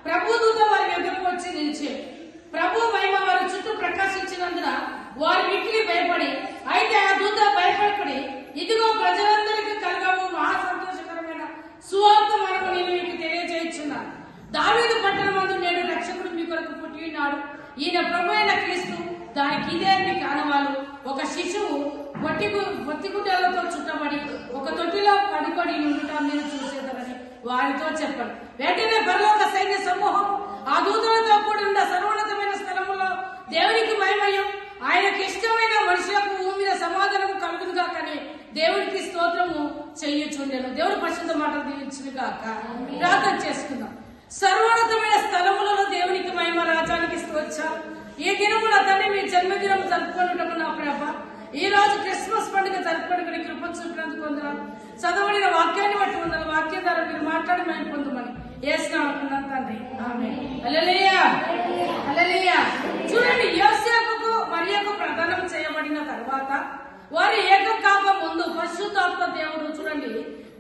ప్రభు దూత వారి ఎదురుకు వచ్చి నిలిచి ప్రభు మహిమ వారి చుట్టూ ప్రకాశించినందున వారి మిక్కిలి భయపడి, అయితే ఆ దూత భయపడి, ఇదిగో ప్రజలందరికీ కలగవు మహా సంతోషకరమైన సువార్త మనము నేను మీకు తెలియజేయుచున్నాను. దావీదు పట్టణమందు నేడు రక్షకుడు మీ కొరకు పుట్టి ఉన్నాడు. ఈయన ప్రభు అయిన క్రీస్తు. దానికి ఇదే మీకు ఆనవాలు. ఒక శిశువు పొత్తిగుడ్డలతో చుట్టబడి ఒక తొట్టిలో పడుకొని ఉండటం మీరు చూసేదారని వారితో చెప్పాడు. వెంటనే పరలోక సైన్య సమూహం ఆ దూతలతో కూడి ఉన్న సర్వోన్నతమైన స్థలములో దేవునికి మహిమయం, ఆయనకి ఇష్టమైన మనుషులకు భూమి మీద సమాధానము కలుగునుగా కానీ దేవుడికి స్తోత్రము చెయ్యచుండెను. దేవుడు పరిశుద్ధ మాటలు దీవించునుగాక. ప్రార్థన చేసుకుందాం. సర్వోన్నతమైన స్థలములలో దేవునికి మహిమ, రాజానికి స్తోత్రం. ఈ దినమున తండ్రి మీ జన్మదినం జరుపుకున్నటకు నా ప్రభ, ఈ రోజు క్రిస్మస్ పండుగ జరుపుకోవడానికి కృప చూపినందుకు వందనాలు. చదవడిన వాక్యాన్ని బట్టి వందనాలు. వాక్యం ద్వారా మీరు మాట్లాడి మేము పొందమని ఏసునామమున తండ్రి ఆమేన్. హల్లెలూయా హల్లెలూయా. చూడండి, యోసేపుకు మరియకు ప్రదానం చేయబడిన తర్వాత వారు ఏకం కాక ముందు పరిశుద్ధాత్మ దేవుడు చూడండి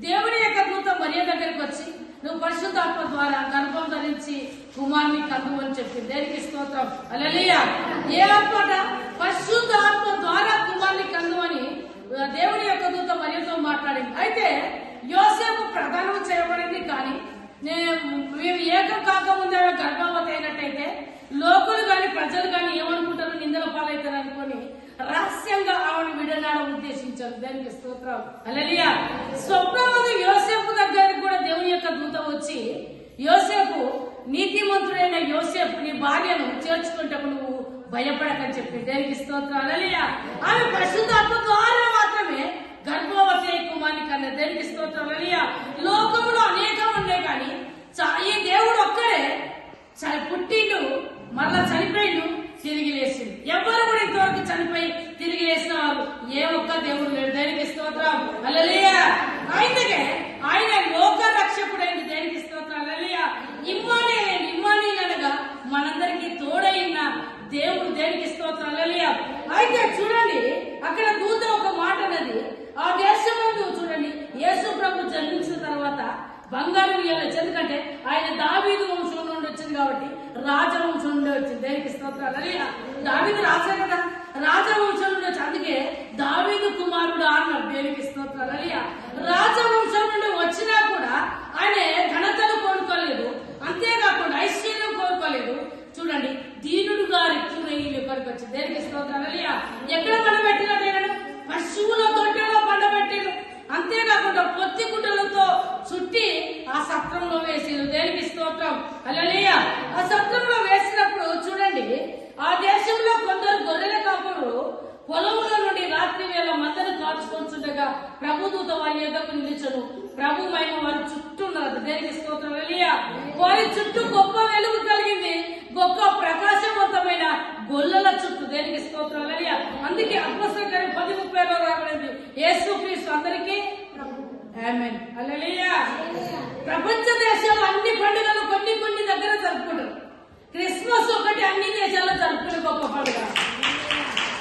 దేవుని యొక్క దూత మరియ దగ్గరికి వచ్చి నువ్వు పరిశుద్ధాత్మ ద్వారా గర్భం ధరించి కుమార్ని కద్దు అని చెప్పి దేనికి స్తోత్రం. హల్లెలూయా. ఏ ఆత్మట? పరిశుద్ధాత్మ ద్వారా కుమార్ని కద్దు అని దేవుని యొక్క దూత మరియతో మాట్లాడింది. అయితే యోసేపు ప్రదానం చేయబడింది, కానీ మేము ఏకం కాకముందే గర్భవతి అయినట్టయితే లోకులు గాని ప్రజలు గాని ఏమనుకుంటారు, నిందల పాలవుతారు అనుకుని రహస్యంగా ఆవిడ విడనాడ ఉద్దేశించారు. దానికి స్తోత్రం. హల్లెలూయా. స్వప్నమందు యోసేపు దగ్గరికి కూడా దేవుని యొక్క దూత వచ్చి, యోసేపు నీతిమంతుడైన యోసేపు నీ భార్యను చేర్చుకుంటకు నువ్వు భయపడకని చెప్పి దేనికి స్తోత్రం. హల్లెలూయా. ఆమె పరిశుద్ధాత్మ ద్వారా మాత్రమే గర్భవతి కుమార్ని కన్నా దేనికి స్తోత్రం. హల్లెలూయా. లోకంలో అనేకం ఉన్నాయి, కానీ ఈ దేవుడు ఒక్కడే పుట్టిండు, మరలా చనిపోయిండు, తిరిగి లేచిండు. ఎవరు కూడా ఇంతవరకు చనిపోయి తిరిగి లేచిన వారు ఏ ఒక్క దేవుడు లేడు. దేనికి స్తోత్రం. హల్లెలూయా. అందుకే ఆయన లోక రక్షకుడైంది. దేనికి స్తోత్రం. హల్లెలూయా. ఇమ్మానుయేల్ అనగా మనందరికీ తోడైన దేవుడు. దేనికి స్తోత్రం. హల్లెలూయా. అయితే చూడండి, అక్కడ దూత ఒక మాట అన్నది. ఆ దేశంలో చూడండి, యేసు ప్రభు జన్మించిన తర్వాత బంగారం ఇవ్వచ్చు. ఎందుకంటే ఆయన దావీదు వంశం నుండి వచ్చింది కాబట్టి రాజవంశం నుండి వచ్చింది. దేనికి స్తోత్రం. హల్లెలూయా. దావీదు రాజే కదా, రాజవంశం నుండి వచ్చి, అందుకే దావీదు కుమారుడు అన్నారు. దేనికి స్తోత్రం. హల్లెలూయా. రాజవంశం నుండి వచ్చినా కూడా ఆయన ఘనతను కోరుకోలేదు, అంతేకాకుండా ఐశ్వర్యం కోరుకోలేదు. చూడండి, దీనుడుగా రిక్తుడయ్యి ఎక్కడికి వచ్చి. దేనికి స్తోత్రం. హల్లెలూయా. ఎక్కడ పండబెట్టిన పశువుల తొట్టెలో పండబెట్టిన, అంతేకాకుండా పొత్తి గుడ్డలతో చుట్టి ఆ సత్రంలో వేసిరు. దేనికి స్తోత్రం. హల్లెలూయా. ఆ సత్రంలో వేసినప్పుడు చూడండి, ఆ దేశంలో కొందరు గొర్రెల కాపులు పొలముల నుండి రాత్రి వేళ మందను కాచుకొంచుండగా ప్రభుదూత వారి ఎదుకు నిలిచను. ప్రభు మహిమ వారి చుట్టూ ఉన్నది. దేనికి స్తోత్రం. హల్లెలూయా. వారి చుట్టూ గొప్ప వెలుగు కలిగింది, గొప్ప ప్రకాశవంతమైన గొల్లల చుట్టూ. దేనికి స్తోత్రం. హల్లెలూయా. అందుకే అపోస్తలుల కార్యం 10:30 రాబడింది, యేసుక్రీస్తు అందరికీ ఆమేన్. హల్లెలూయా. ప్రపంచ దేశాలు అన్ని పండుగలు కొన్ని దగ్గర జరుపుకుంటారు. క్రిస్మస్ ఒకటి అన్ని దేశాల్లో జరుపుకునే గొప్ప పండుగ.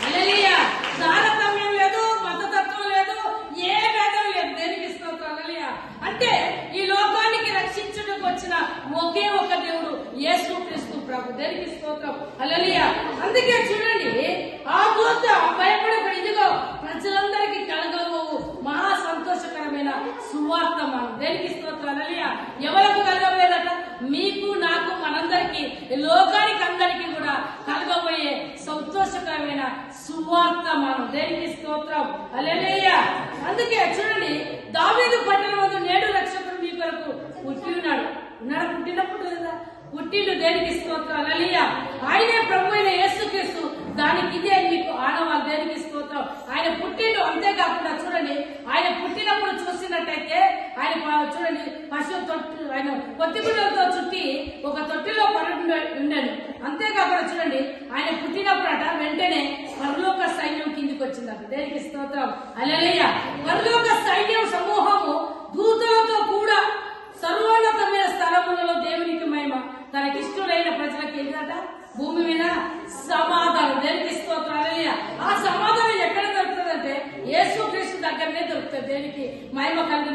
హల్లెలూయా. తారతమ్యం లేదు, మతతత్వం లేదు, ఏ భేదం లేదు. దేనికి స్తోత్రం. హల్లెలూయా. అంటే ఈ లోకానికి రక్షించుటకు వచ్చిన ఒకే ఒక దేవుడు యేసుక్రీస్తు ప్రభు. దేనికి స్తోత్రం. హల్లెలూయా. అందుకే చూడండి, ఆ దూత భయపడకుండా ఇదిగో ప్రజలందరికీ కలగవు మహా సంతోషకరమైన సువార్తమానం. దేనికి స్తోత్రం. హల్లెలూయా. ఎవరికి కలగలేదట? మీకు, నాకు, మనందరికీ, లోకానికి అందరికీ కూడా కలగబోయే సంతోషకరమైన సువార్తమానం. దేనికి స్తోత్రం. హల్లెలూయా. అందుకే చూడండి, దావీదు పట్టణమందు నేడు రక్షకుడు మీ కొరకు పుట్టి ఉన్నాడు. పుట్టినప్పుడు కదా పుట్టిండు. దేనికి స్తోత్రం. హల్లెలూయా. ఆయనే ప్రభు అయిన యేసుక్రీస్తు. దానికి ఇదే మీకు ఆనవాళ్ళు. దేనికి స్తోత్రం. ఆయన పుట్టిండు. అంతేకాకుండా చూడండి, ఆయన పుట్టినప్పుడు చూసినట్టయితే ఆయన చూడండి ఆయన పొత్తిగుడ్డలతో చుట్టి ఒక తొట్టిలో ఉండను. అంతేకాకుండా చూడండి, ఆయన పుట్టినప్పుడట వెంటనే పరలోక సైన్యం కిందికి వచ్చిందట. దేనికి స్తోత్రం. హల్లెలూయా. పరలోక సైన్యం సమూహము దూతలతో కూడా సర్వోన్నతమైన స్థలములలో దేవునికి మహిమ, తనకిష్టులైన ప్రజలకు ఏంటంట? భూమి మీద సమాధానం. దేనికి స్తోత్రం. హల్లెలూయా. ఆ సమాధానం ఎక్కడ దొరుకుతుందంటే యేసుక్రీస్తు దగ్గరనే దొరుకుతుంది. దేనికి మహిమ కలిగిన